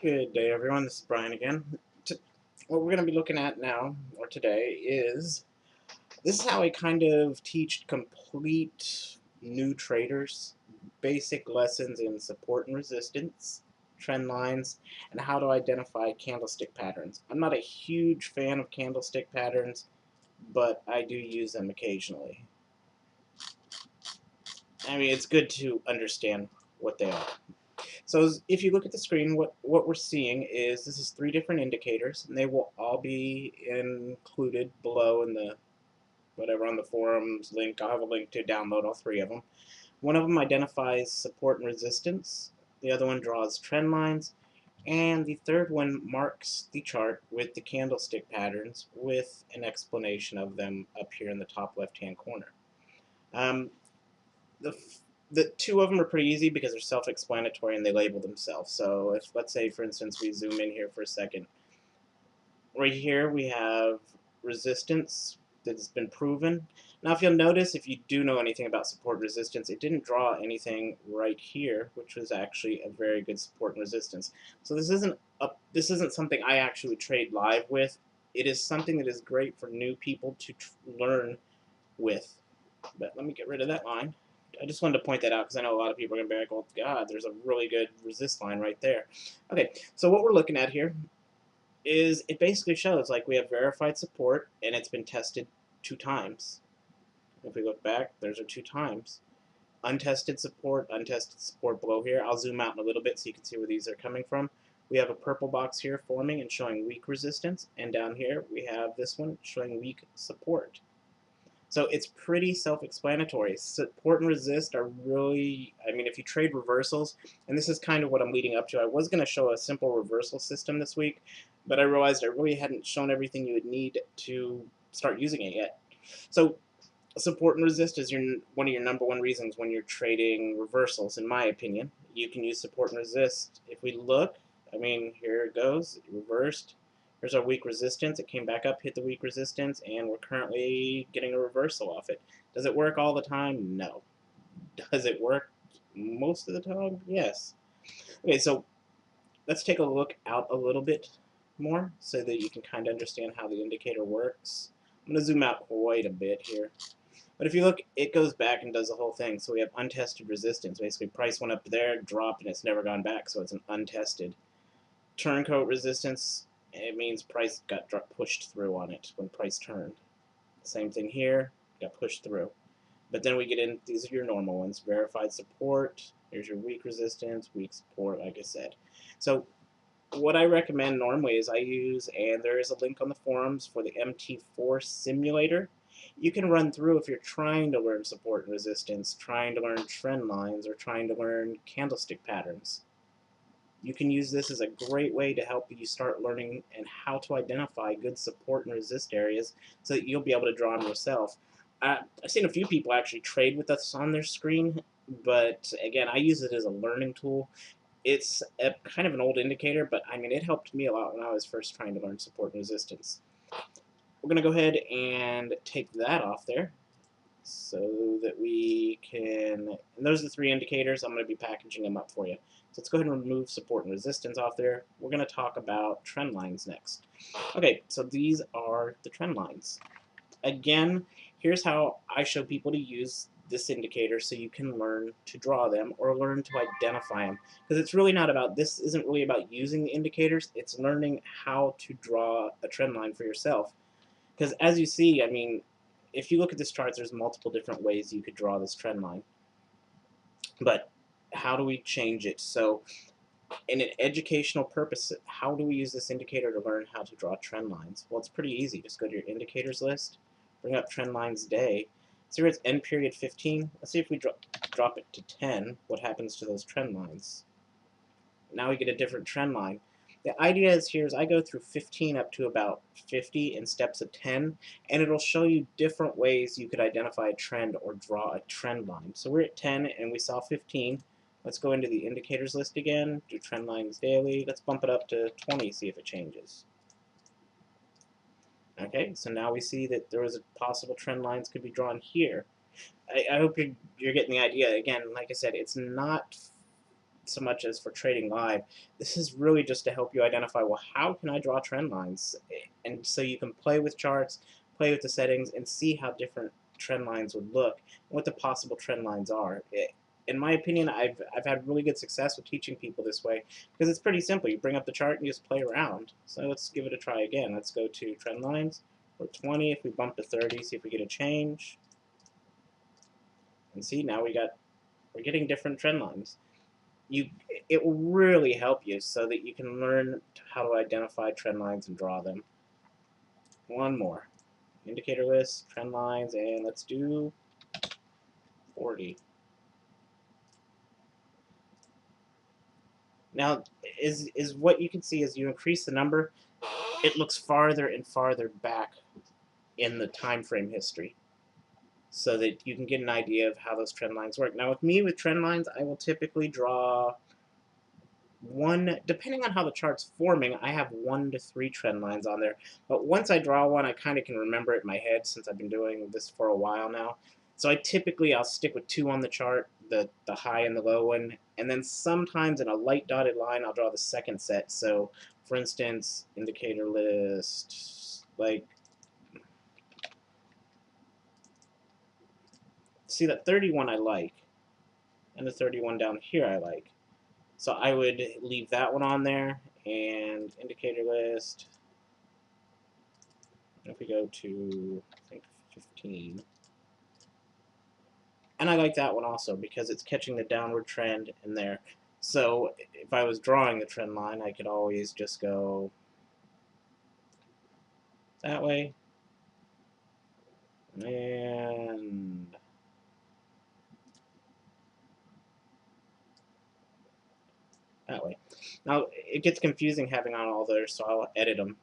Good day, everyone. This is Brian again. What we're going to be looking at now, or today, is this is how I kind of teach complete new traders basic lessons in support and resistance, trend lines, and how to identify candlestick patterns. I'm not a huge fan of candlestick patterns, but I do use them occasionally. I mean, it's good to understand what they are. So if you look at the screen, what we're seeing is this is three different indicators, and they will all be included below in the whatever on the forums link. I'll have a link to download all three of them. One of them identifies support and resistance. The other one draws trend lines. And the third one marks the chart with the candlestick patterns with an explanation of them up here in the top left-hand corner. Um, the the two of them are pretty easy because they're self-explanatory and they label themselves. So if, let's say, for instance, we zoom in here for a second. Right here we have resistance that's been proven. Now if you'll notice, if you do know anything about support resistance, it didn't draw anything right here, which was actually a very good support and resistance. So this isn't something I actually trade live with. It is something that is great for new people to learn with. But let me get rid of that line. I just wanted to point that out because I know a lot of people are going to be like, oh, God, there's a really good resist line right there. Okay, so what we're looking at here is it basically shows like we have verified support and it's been tested 2 times. If we look back, there's our 2 times. Untested support below here. I'll zoom out in a little bit so you can see where these are coming from. We have a purple box here forming and showing weak resistance, and down here we have this one showing weak support. So it's pretty self-explanatory. Support and resist are really, I mean, if you trade reversals, and this is kind of what I'm leading up to. I was going to show a simple reversal system this week, but I realized I really hadn't shown everything you would need to start using it yet. So support and resist is one of your #1 reasons when you're trading reversals, in my opinion. You can use support and resist. If we look, I mean, here it goes, it reversed. Here's our weak resistance. It came back up, hit the weak resistance, and we're currently getting a reversal off it. Does it work all the time? No. Does it work most of the time? Yes. Okay, so let's take a look out a little bit more so that you can kind of understand how the indicator works. I'm going to zoom out quite a bit here. But if you look, it goes back and does the whole thing. So we have untested resistance. Basically, price went up there, dropped, and it's never gone back, so it's an untested. Turncoat resistance, it means price got pushed through on it when price turned. Same thing here, got pushed through. But then we get in, these are your normal ones. Verified support, here's your weak resistance, weak support, like I said. So what I recommend normally is I use, and there is a link on the forums for the MT4 simulator. You can run through if you're trying to learn support and resistance, trying to learn trend lines, or trying to learn candlestick patterns. You can use this as a great way to help you start learning and how to identify good support and resist areas so that you'll be able to draw them yourself. I've seen a few people actually trade with us on their screen, but again, I use it as a learning tool. It's kind of an old indicator, but I mean, it helped me a lot when I was first trying to learn support and resistance. We're going to go ahead and take that off there so that we can, and those are the 3 indicators. I'm going to be packaging them up for you. So let's go ahead and remove support and resistance off there. We're going to talk about trend lines next. Okay, so these are the trend lines. Again, here's how I show people to use this indicator so you can learn to draw them or learn to identify them. Because it's really not about, this isn't really about using the indicators, it's learning how to draw a trend line for yourself. Because as you see, I mean, if you look at this chart, there's multiple different ways you could draw this trend line. But how do we change it? So in an educational purpose, how do we use this indicator to learn how to draw trend lines? Well, it's pretty easy. Just go to your indicators list, bring up trend lines day. So here it's end period 15. Let's see if we drop it to 10, what happens to those trend lines. Now we get a different trend line. The idea is here is I go through 15 up to about 50 in steps of 10, and it'll show you different ways you could identify a trend or draw a trend line. So we're at 10 and we saw 15. Let's go into the indicators list again, do trend lines daily. Let's bump it up to 20, see if it changes. Okay, so now we see that there was a possible trend lines could be drawn here. I hope you're getting the idea. Again, like I said, it's not so much as for trading live. This is really just to help you identify, well, how can I draw trend lines? And so you can play with charts, play with the settings, and see how different trend lines would look, and what the possible trend lines are. In my opinion, I've had really good success with teaching people this way because it's pretty simple. You bring up the chart and you just play around. So let's give it a try again. Let's go to trend lines. We're 20. If we bump to 30, see if we get a change. And see, now we're getting different trend lines. It will really help you so that you can learn how to identify trend lines and draw them. One more. Indicator list, trend lines, and let's do 40. Now, is what you can see as you increase the number, it looks farther and farther back in the time frame history so that you can get an idea of how those trend lines work. Now, with me, with trend lines, I will typically draw one, depending on how the chart's forming, I have 1 to 3 trend lines on there. But once I draw one, I kind of can remember it in my head since I've been doing this for a while now. So I'll stick with 2 on the chart, the high and the low one, and then sometimes in a light dotted line, I'll draw the second set. So, for instance, indicator list, like, see that 31 I like, and the 31 down here I like. So I would leave that one on there, and indicator list, if we go to, I think, 15, and I like that one also because it's catching the downward trend in there. So if I was drawing the trend line, I could always just go that way and that way. Now, it gets confusing having on all those, so I'll edit them.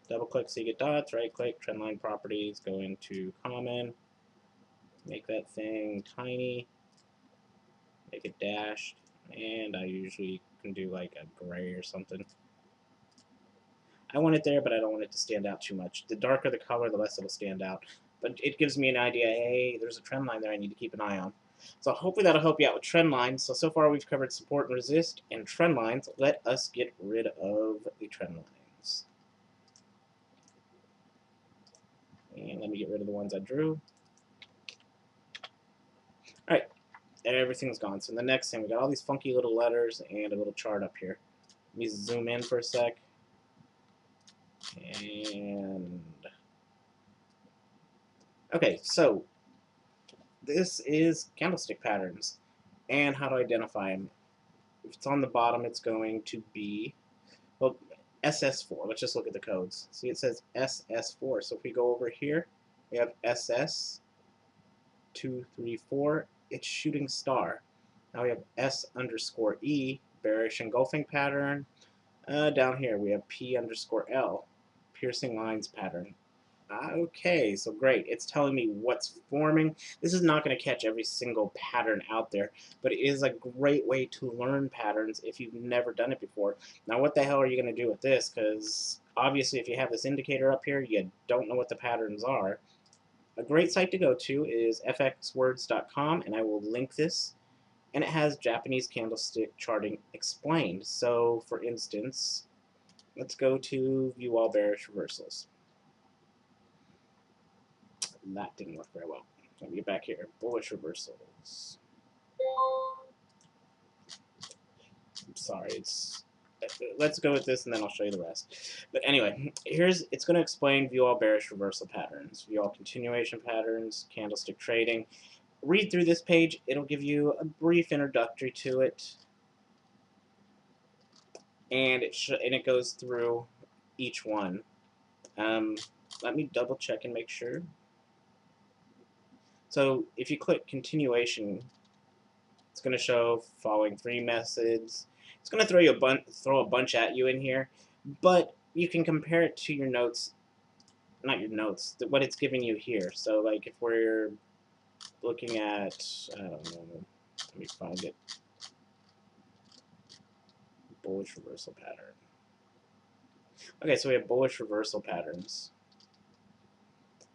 Double click so you get dots, right click, trendline properties, go into common, make that thing tiny, make it dashed, and I usually can do like a gray or something. I want it there, but I don't want it to stand out too much. The darker the color, the less it'll stand out. But it gives me an idea, hey, there's a trend line there I need to keep an eye on. So hopefully that'll help you out with trend lines. So far we've covered support and resist and trend lines. Let us get rid of the trend lines. And let me get rid of the ones I drew. All right, everything's gone. So the next thing, we got all these funky little letters and a little chart up here. Let me zoom in for a sec. And okay, so this is candlestick patterns and how to identify them. If it's on the bottom, it's going to be, well, SS4. Let's just look at the codes. See, it says SS4. So if we go over here, we have SS234. It's shooting star. Now we have S_E, bearish engulfing pattern. Down here we have P_L, piercing lines pattern. Okay, so great. It's telling me what's forming. This is not going to catch every single pattern out there, but it is a great way to learn patterns if you've never done it before. Now, what the hell are you going to do with this? Because obviously, if you have this indicator up here, you don't know what the patterns are. A great site to go to is fxwords.com, and I will link this. And it has Japanese candlestick charting explained. So, for instance, let's go to view all bearish reversals. That didn't work very well. Let me get back here. Bullish reversals. I'm sorry, let's go with this and then I'll show you the rest. But anyway, it's going to explain view all bearish reversal patterns, view all continuation patterns, candlestick trading. Read through this page. It'll give you a brief introductory to it. And it goes through each one. Let me double check and make sure. So if you click continuation, it's going to show following 3 methods. It's going to throw a bunch at you in here, but you can compare it to your notes, not your notes, what it's giving you here. So like if we're looking at, I don't know, let me find it, bullish reversal pattern. Okay, so we have bullish reversal patterns.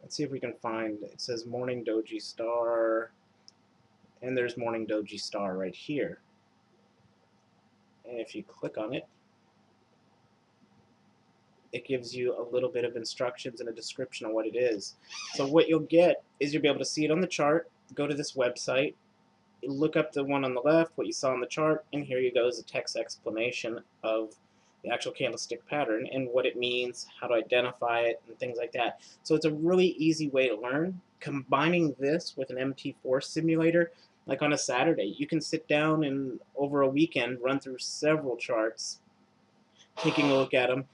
Let's see if we can find, it says morning doji star, and there's morning doji star right here. And if you click on it, it gives you a little bit of instructions and a description of what it is. So what you'll get is you'll be able to see it on the chart, go to this website, look up the one on the left, what you saw on the chart, and here you go is a text explanation of the actual candlestick pattern and what it means, how to identify it, and things like that. So it's a really easy way to learn. Combining this with an MT4 simulator, like on a Saturday, you can sit down and over a weekend run through several charts, taking a look at them,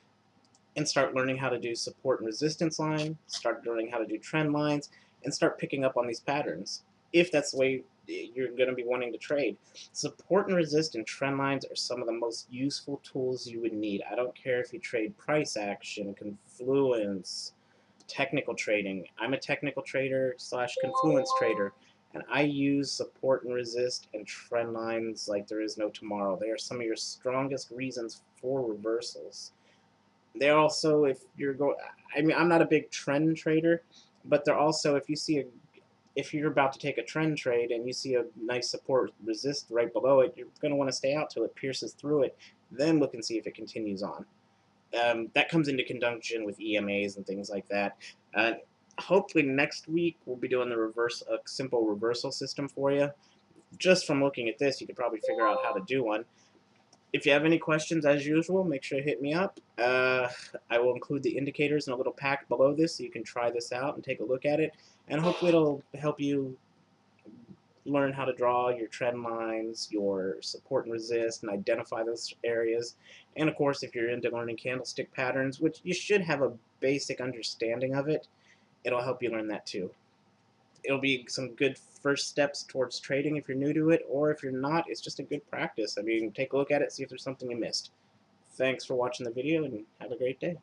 and start learning how to do support and resistance line, start learning how to do trend lines, and start picking up on these patterns, if that's the way you're going to be wanting to trade. Support and resist and trend lines are some of the most useful tools you would need. I don't care if you trade price action, confluence, technical trading. I'm a technical trader slash confluence trader, and I use support and resist and trend lines like there is no tomorrow. They are some of your strongest reasons for reversals. They're also, if you're going, I mean, I'm not a big trend trader, but they're also, if you're about to take a trend trade and you see a nice support resist right below it, you're going to want to stay out till it pierces through it, then look and see if it continues on. That comes into conjunction with EMAs and things like that. Hopefully next week we'll be doing a simple reversal system for you. Just from looking at this, you could probably figure out how to do one. If you have any questions, as usual, make sure to hit me up. I will include the indicators in a little pack below this so you can try this out and take a look at it. And hopefully it'll help you learn how to draw your trend lines, your support and resist, and identify those areas. And of course, if you're into learning candlestick patterns, which you should have a basic understanding of it, it'll help you learn that too. It'll be some good first steps towards trading if you're new to it, or if you're not, it's just a good practice. I mean, take a look at it, see if there's something you missed. Thanks for watching the video, and have a great day.